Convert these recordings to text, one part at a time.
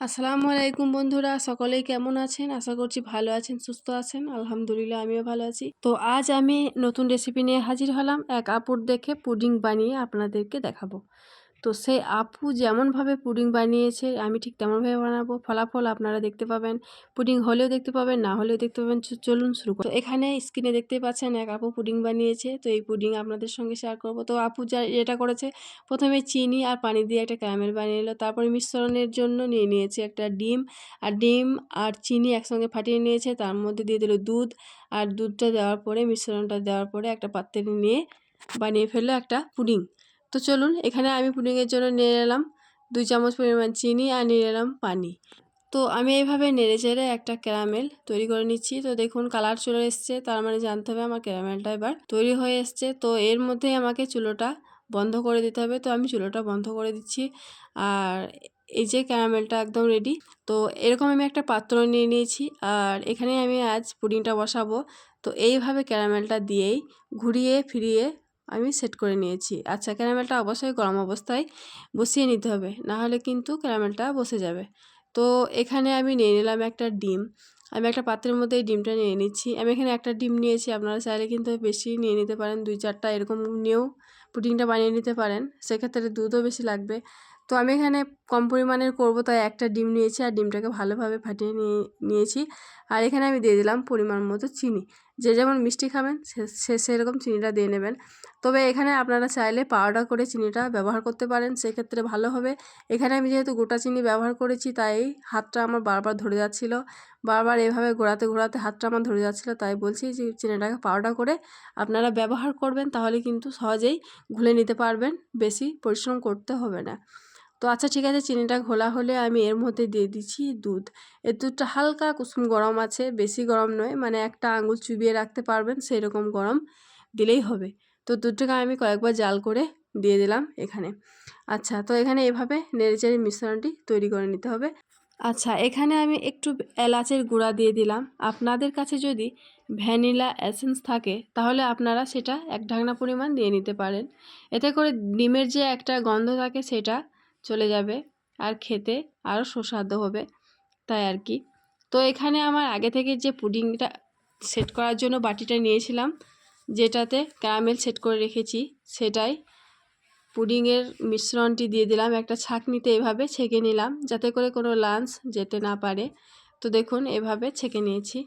আসসালামু আলাইকুম বন্ধুরা, সকলেই কেমন আছেন? আশা করছি ভালো আছেন, সুস্থ আছেন। আলহামদুলিল্লাহ আমিও ভালো আছি। তো আজ আমি নতুন রেসিপি নিয়ে হাজির হলাম। এক আপুর দেখে পুডিং বানিয়ে আপনাদেরকে দেখাবো। তো সেই আপু যেমনভাবে পুডিং বানিয়েছে আমি ঠিক তেমনভাবে বানাবো। ফলাফল আপনারা দেখতে পাবেন। পুডিং হলেও দেখতে পাবেন, না হলেও দেখতে পাবেন। চলুন শুরু করি। তো এখানে স্ক্রিনে দেখতে পাচ্ছেন এক আপু পুডিং বানিয়েছে। তো এই পুডিং আপনাদের সঙ্গে শেয়ার করব। তো আপু যেটা করেছে, প্রথমে চিনি আর পানি দিয়ে একটা ক্যারামেল বানিয়ে নিল। তারপরে মিশ্রণের জন্য নিয়ে নিয়েছে একটা ডিম আর চিনি একসঙ্গে ফাটিয়ে নিয়েছে। তার মধ্যে দিয়ে দিল দুধ, আর দুধটা দেওয়ার পরে মিশ্রণটা দেওয়ার পরে একটা পাত্রে নিয়ে বানিয়ে ফেললো একটা পুডিং। তো চলুন, এখানে আমি পুডিংয়ের জন্য নিয়ে নিলাম 2 চামচ পরিমাণ চিনি আর নিয়ে নিলাম পানি। তো আমি এইভাবে নেড়ে চেড়ে একটা ক্যারামেল তৈরি করে নিচ্ছি। তো দেখুন কালার চলে এসছে, তার মানে জানতে হবে আমার ক্যারামেলটা এবার তৈরি হয়ে এসছে। তো এর মধ্যেই আমাকে চুলোটা বন্ধ করে দিতে হবে। তো আমি চুলোটা বন্ধ করে দিচ্ছি। আর এই যে ক্যারামেলটা একদম রেডি। তো এরকম আমি একটা পাত্র নিয়ে নিয়েছি, আর এখানে আমি আজ পুডিংটা বসাবো। তো এইভাবে ক্যারামেলটা দিয়েই ঘুরিয়ে ফিরিয়ে আমি সেট করে নিয়েছি। আচ্ছা, ক্যারামেলটা অবশ্যই গরম অবস্থায় বসিয়ে নিতে হবে, না হলে কিন্তু ক্যারামেলটা বসে যাবে। তো এখানে আমি নিয়ে নিলাম একটা ডিম। আমি একটা পাত্রের মধ্যে এই ডিমটা নিয়ে নিচ্ছি। আমি এখানে একটা ডিম নিয়েছি, আপনারা চাইলে কিন্তু বেশি নিয়ে নিতে পারেন, 2-4টা এরকম নিয়েও পুডিংটা বানিয়ে নিতে পারেন। সেক্ষেত্রে দুধও বেশি লাগবে। তো আমি এখানে কম পরিমাণের করব, তাই একটা ডিম নিয়েছি আর ডিমটাকে ভালোভাবে ফাটিয়ে নিয়েছি। আর এখানে আমি দিয়ে দিলাম পরিমাণ মতো চিনি। যে যেমন মিষ্টি খাবেন সে সেরকম চিনিটা দিয়ে নেবেন। তবে এখানে আপনারা চাইলে পাউডার করে চিনিটা ব্যবহার করতে পারেন, সেক্ষেত্রে ভালো হবে। এখানে আমি যেহেতু গোটা চিনি ব্যবহার করেছি, তাই হাতটা আমার বারবার ধরে যাচ্ছিল। বারবার এভাবে ঘোরাতে ঘোরাতে হাতটা আমার ধরে যাচ্ছিল, তাই বলছি যে চিনিটাকে পাউডার করে আপনারা ব্যবহার করবেন, তাহলে কিন্তু সহজেই ঘুলে নিতে পারবেন, বেশি পরিশ্রম করতে হবে না। তো আচ্ছা ঠিক আছে, চিনিটা ঘোলা হলে আমি এর মধ্যে দিয়ে দিচ্ছি দুধ। এই দুধটা হালকা কুসুম গরম আছে, বেশি গরম নয়, মানে একটা আঙুল চুবিয়ে রাখতে পারবেন সেই রকম গরম দিলেই হবে। তো দুধটাকে আমি কয়েকবার জাল করে দিয়ে দিলাম এখানে। আচ্ছা, তো এখানে এভাবে নেড়েচেড়ে মিশ্রণটি তৈরি করে নিতে হবে। আচ্ছা, এখানে আমি একটু এলাচের গুঁড়া দিয়ে দিলাম। আপনাদের কাছে যদি ভ্যানিলা এসেন্স থাকে তাহলে আপনারা সেটা 1 ঢাকনা পরিমাণ দিয়ে নিতে পারেন। এতে করে ডিমের যে একটা গন্ধ থাকে সেটা চলে যাবে, আর খেতে আরও সুস্বাদু হবে, তাই আর কি। তো এখানে আমার আগে থেকে যে পুডিংটা সেট করার জন্য বাটিটা নিয়েছিলাম, যেটাতে ক্যারামেল সেট করে রেখেছি, সেটাই পুডিংয়ের মিশ্রণটি দিয়ে দিলাম। একটা ছাঁকনিতে এভাবে ছেঁকে নিলাম, যাতে করে কোনো লাঞ্চ যেতে না পারে। তো দেখুন এভাবে ছেঁকে নিয়েছি।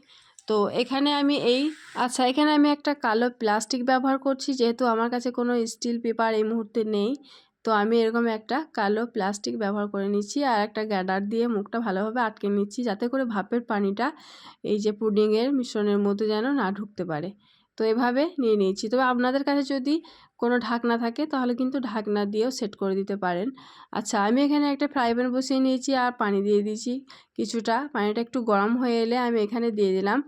তো এখানে আমি এখানে আমি একটা কালো প্লাস্টিক ব্যবহার করছি, যেহেতু আমার কাছে কোনো স্টিল পেপার এই মুহূর্তে নেই। তো আমি এরকম একটা কালো প্লাস্টিক ব্যবহার করে নিচ্ছি, আর একটা গার্ডার দিয়ে মুখটা ভালোভাবে আটকে নিচ্ছি, যাতে করে ভাপের পানিটা এই যে পুডিংয়ের মিশ্রণের মধ্যে যেন না ঢুকতে পারে। তো এভাবে নিয়ে নিয়েছি। তবে আপনাদের কাছে যদি কোনো ঢাকনা থাকে তাহলে কিন্তু ঢাকনা দিয়েও সেট করে দিতে পারেন। আচ্ছা, আমি এখানে একটা ফ্রাই প্যান বসিয়ে নিয়েছি আর পানি দিয়ে দিয়েছি কিছুটা। পানিটা একটু গরম হয়ে এলে আমি এখানে দিয়ে দিলাম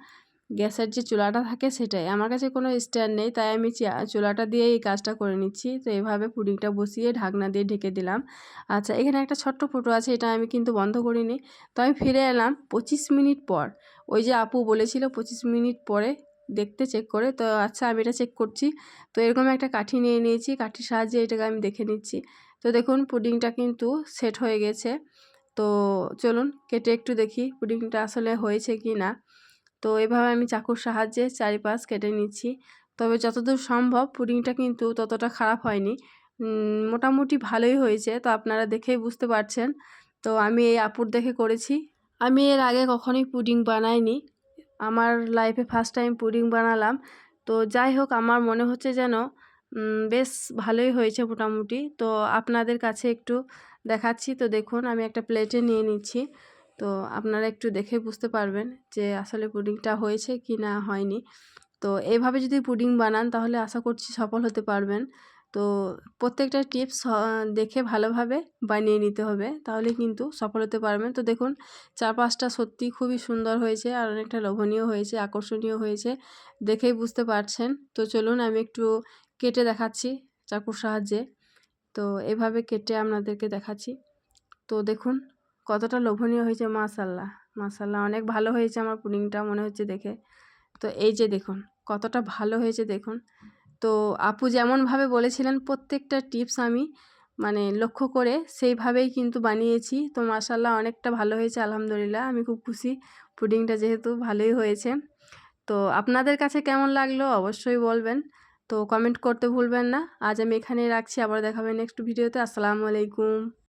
গ্যাসের যে চুলাটা থাকে সেটাই। আমার কাছে কোনো স্ট্যান্ড নেই, তাই আমি চুলাটা দিয়ে এই কাজটা করে নিচ্ছি। তো এভাবে পুডিংটা বসিয়ে ঢাকনা দিয়ে ঢেকে দিলাম। আচ্ছা, এখানে একটা ছোট্ট ফুটো আছে, এটা আমি কিন্তু বন্ধ করিনি। তো আমি ফিরে এলাম 25 মিনিট পর। ওই যে আপু বলেছিল 25 মিনিট পরে দেখতে, চেক করে। তো আচ্ছা, আমি এটা চেক করছি। তো এরকম একটা কাঠি নিয়ে নিয়েছি, কাঠির সাহায্যে এটাকে আমি দেখে নিচ্ছি। তো দেখুন পুডিংটা কিন্তু সেট হয়ে গেছে। তো চলুন কেটে একটু দেখি পুডিংটা আসলে হয়েছে কি না। তো এভাবে আমি চাকুর সাহায্যে চারিপাশ কেটে নিচ্ছি। তবে যতদূর সম্ভব পুডিংটা কিন্তু ততটা খারাপ হয়নি, মোটামুটি ভালোই হয়েছে। তো আপনারা দেখেই বুঝতে পারছেন। তো আমি এই আপুর দেখে করেছি। আমি এর আগে কখনোই পুডিং বানাইনি, আমার লাইফে ফার্স্ট টাইম পুডিং বানালাম। তো যাই হোক, আমার মনে হচ্ছে যেন বেশ ভালোই হয়েছে মোটামুটি। তো আপনাদের কাছে একটু দেখাচ্ছি। তো দেখুন আমি একটা প্লেটে নিয়ে নিচ্ছি। তো আপনারা একটু দেখে বুঝতে পারবেন যে আসলে পুডিংটা হয়েছে কি না হয়নি। তো এইভাবে যদি পুডিং বানান তাহলে আশা করছি সফল হতে পারবেন। তো প্রত্যেকটা টিপস দেখে ভালোভাবে বানিয়ে নিতে হবে, তাহলে কিন্তু সফল হতে পারবেন। তো দেখুন চারপাশটা সত্যি খুবই সুন্দর হয়েছে, আর অনেকটা লোভনীয় হয়েছে, আকর্ষণীয় হয়েছে, দেখেই বুঝতে পারছেন। তো চলুন আমি একটু কেটে দেখাচ্ছি চাকুর সাহায্যে। তো এভাবে কেটে আপনাদেরকে দেখাচ্ছি। তো দেখুন কতটা লোভনীয় হয়েছে, মাশাআল্লাহ মাশাআল্লাহ, অনেক ভালো হয়েছে আমার পুডিংটা মনে হচ্ছে দেখে। তো এই যে দেখুন কতটা ভালো হয়েছে দেখুন। তো আপু যেমনভাবে বলেছিলেন প্রত্যেকটা টিপস আমি মানে লক্ষ্য করে সেইভাবেই কিন্তু বানিয়েছি। তো মাশাআল্লাহ অনেকটা ভালো হয়েছে আলহামদুলিল্লাহ। আমি খুব খুশি পুডিংটা যেহেতু ভালোই হয়েছে। তো আপনাদের কাছে কেমন লাগলো অবশ্যই বলবেন। তো কমেন্ট করতে ভুলবেন না। আজ আমি এখানেই রাখছি, আবার দেখা হবে নেক্সট ভিডিওতে। আসসালামু আলাইকুম।